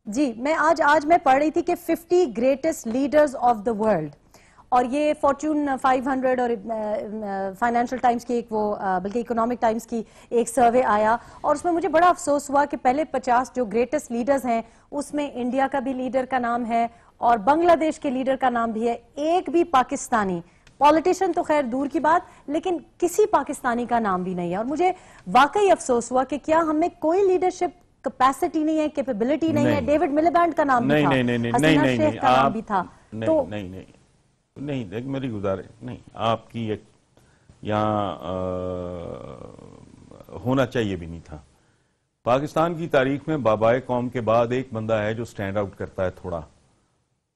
جی آج میں پڑھ رہی تھی کہ 50 greatest leaders of the world, اور یہ فارچون 500 اور فائنینشل ٹائمز کی ایک بلکہ اکنامک ٹائمز کی ایک سروے آیا، اور اس میں مجھے بڑا افسوس ہوا کہ پہلے 50 جو گریٹسٹ لیڈرز ہیں اس میں انڈیا کا بھی لیڈر کا نام ہے اور بنگلہ دیش کے لیڈر کا نام بھی ہے، ایک بھی پاکستانی پولیٹیشین تو خیر دور کی بات، لیکن کسی پاکستانی کا نام بھی نہیں ہے، اور مجھے واقعی افسوس ہوا کہ کیا ہم میں کوئی لیڈرشپ کیپیسٹی نہیں ہے، کیپیبلٹی نہیں ہے۔ ڈیوڈ ملیبینڈ کا نام بھی تھا، حسینہ شیخ کا نام بھی تھا، تو نہیں دیکھ میری گزارش نہیں، آپ کی ایک یہاں ہونا چاہیے بھی نہیں تھا۔ پاکستان کی تاریخ میں بابائے قوم کے بعد ایک بندہ ہے جو سٹینڈ آؤٹ کرتا ہے تھوڑا،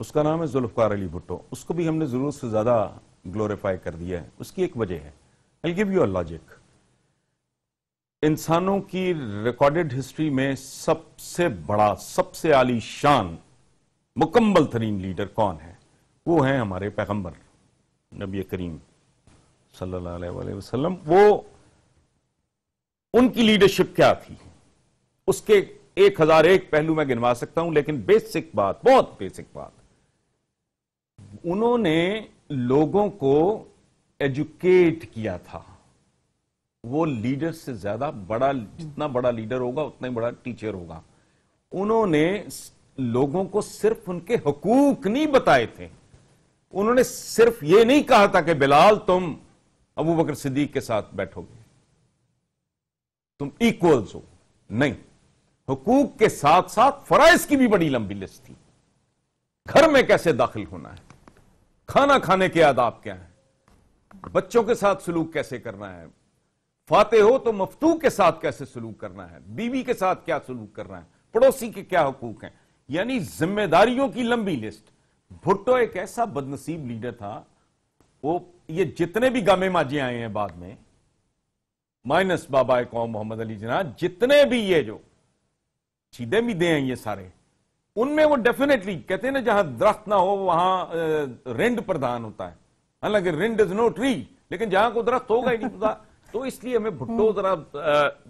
اس کا نام ہے ذوالفقار علی بھٹو۔ اس کو بھی ہم نے ضرورت سے زیادہ گلوریفائی کر دیا ہے، اس کی ایک وجہ ہے، I'll give you a logic۔ انسانوں کی ریکارڈڈ ہسٹری میں سب سے بڑا، سب سے عالی شان، مکمل ترین لیڈر کون ہے؟ وہ ہیں ہمارے پیغمبر نبی کریم صلی اللہ علیہ وسلم۔ وہ ان کی لیڈرشپ کیا تھی؟ اس کے 1001 پہلو میں گنوا سکتا ہوں، لیکن بیسک بات، بہت بیسک بات، انہوں نے لوگوں کو ایجوکیٹ کیا تھا۔ وہ لیڈر سے زیادہ بڑا، جتنا بڑا لیڈر ہوگا اتنا ہی بڑا ٹیچر ہوگا۔ انہوں نے لوگوں کو صرف ان کے حقوق نہیں بتائے تھے، انہوں نے صرف یہ نہیں کہا تھا کہ بلال تم ابو بکر صدیق کے ساتھ بیٹھو گے، تم ایکولز ہو، نہیں، حقوق کے ساتھ ساتھ فرائض کی بھی بڑی لمبی لسٹ تھی۔ گھر میں کیسے داخل ہونا ہے، کھانا کھانے کے آداب کیا ہیں، بچوں کے ساتھ سلوک کیسے کرنا ہے، فاتح ہو تو مفتوح کے ساتھ کیسے سلوک کرنا ہے، بیوی کے ساتھ کیا سلوک کرنا ہے، پڑوسی کے کیا حقوق ہیں، یعنی ذمہ داریوں کی لمبی لسٹ۔ بھٹو ایک ایسا بدنصیب لیڈر تھا، وہ یہ جتنے بھی گامے ماجے آئے ہیں بعد میں، مائنس بابا قوم محمد علی جناح، جتنے بھی یہ جو سیدھے بھی دے ہیں یہ سارے، ان میں وہ ڈیفینیٹلی کہتے ہیں نا جہاں درخت نہ ہو وہاں رنڈ پردھان ہوتا ہے، حالانکہ رنڈ از نو ٹری، لیکن جہاں کو درخت ہوگا ہی نہیں پتا۔ تو اس لیے ہمیں بھٹو ذرا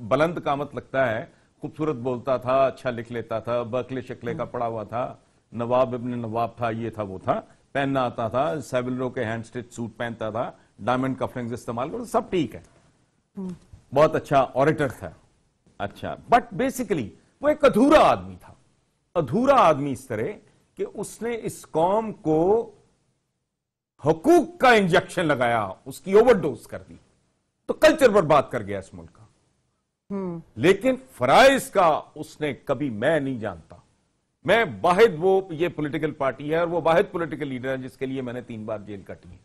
بلند قامت لگتا ہے، خوبصورت بولتا تھا، اچھا لکھ لیتا تھا، برکلے شکلے کا پڑا ہوا تھا، نواب ابن نواب تھا، یہ تھا وہ تھا، پہننا آتا تھا، سیولرو کے ہینڈ سٹچ سوٹ پہنتا تھا، ڈائمنڈ کفلنگز استعمال کرتا، سب ٹھیک ہے، بہت اچھا اوریٹر تھا، اچھا، بٹ بیسیکلی وہ ایک ادھورا آدمی تھا۔ ادھورا آدمی اس طرح کہ اس نے اس قوم کو حقوق کا انجیکشن لگایا، اس کی اوور ڈوز کر دی، تو کلچر برباد کر گیا اس ملک کا۔ لیکن فرائض کا اس نے کبھی، میں نہیں جانتا، میں واحد وہ یہ پولیٹیکل پارٹی ہے اور وہ واحد پولیٹیکل لیڈر ہے جس کے لیے میں نے 3 بار جیل کٹی ہے،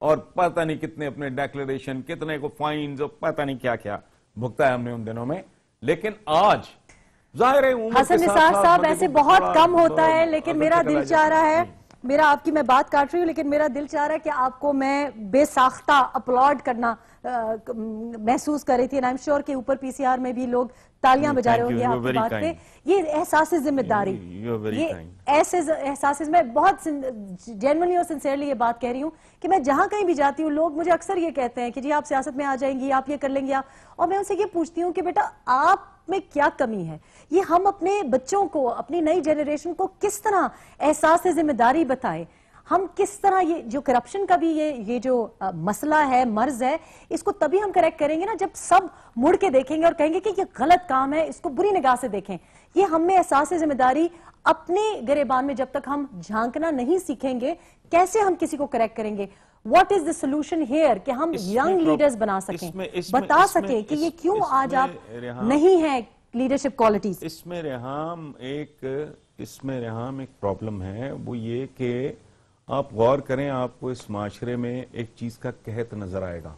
اور پتہ نہیں کتنے اپنے ڈیکلریشن، کتنے کو فائنز اور پتہ نہیں کیا کیا بھگتا ہے ہم نے ان دنوں میں۔ لیکن آج ظاہر ہے حسن نثار صاحب ایسے بہت کم ہوتا ہے، لیکن میرا دل چاہ رہا ہے، میرا آپ کی میں بات کاٹ رہی ہوں لیکن میرا دل چاہ رہا ہے کہ آپ کو میں بے ساختہ اپلاڈ کرنا محسوس کر رہی تھی، I'm sure کہ اوپر پی سی آر میں بھی لوگ تالیاں بجا رہے ہوں گے آپ کی بات پہ۔ یہ احساس ذمہ داری، یہ ایسے احساس، میں بہت جینوئنلی اور سنسیئرلی یہ بات کہہ رہی ہوں کہ میں جہاں کہیں بھی جاتی ہوں لوگ مجھے اکثر یہ کہتے ہیں کہ جی آپ سیاست میں آ جائیں گی، آپ یہ کر لیں گے، اور میں ان سے یہ پوچھتی ہوں کہ بیٹا آپ میں کیا کمی ہے؟ یہ ہم اپنے بچوں کو، اپنی نئی جنریشن کو کس طرح احساس ذمہ داری بتائیں، ہم کس طرح یہ جو کرپشن کا بھی یہ جو مسئلہ ہے، مرض ہے، اس کو تبھی ہم کریکٹ کریں گے نا جب سب مڑ کے دیکھیں گے اور کہیں گے کہ یہ غلط کام ہے، اس کو بری نگاہ سے دیکھیں۔ یہ ہم میں احساس ذمہ داری اپنے گریبان میں جب تک ہم جھانکنا نہیں سیکھیں گے، کیسے ہم کسی کو کریکٹ کریں گے؟ What is the solution here کہ ہم ینگ لیڈرز بنا سکیں، بتا سکیں کہ یہ کیوں آج آپ نہیں ہیں لیڈرشپ کوالٹیز؟ اس میں ریحام ایک پرابلم ہے، وہ یہ کہ آپ غور کریں، آپ کو اس معاشرے میں ایک چیز کا قحط نظر آئے گا،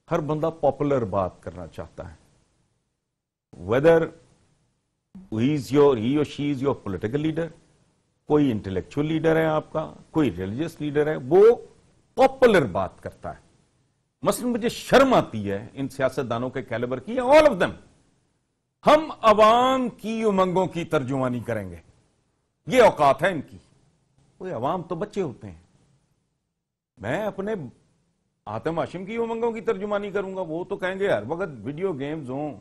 ہر بندہ پاپولر بات کرنا چاہتا ہے، whether he or she is your political leader، کوئی انٹلیکچوئل لیڈر ہے آپ کا، کوئی ریلیجس لیڈر ہے، وہ پاپولر بات کرتا ہے۔ مثلا مجھے شرم آتی ہے ان سیاستدانوں کے کیلیبر کی، all of them، ہم عوام کی امنگوں کی ترجمانی کریں گے، یہ اوقات ہے ان کی۔ کوئی عوام تو بچے ہوتے ہیں، میں اپنے حاتم ہاشم کی امنگوں کی ترجمانی کروں گا، وہ تو کہیں گے ہر وقت ویڈیو گیمز ہوں،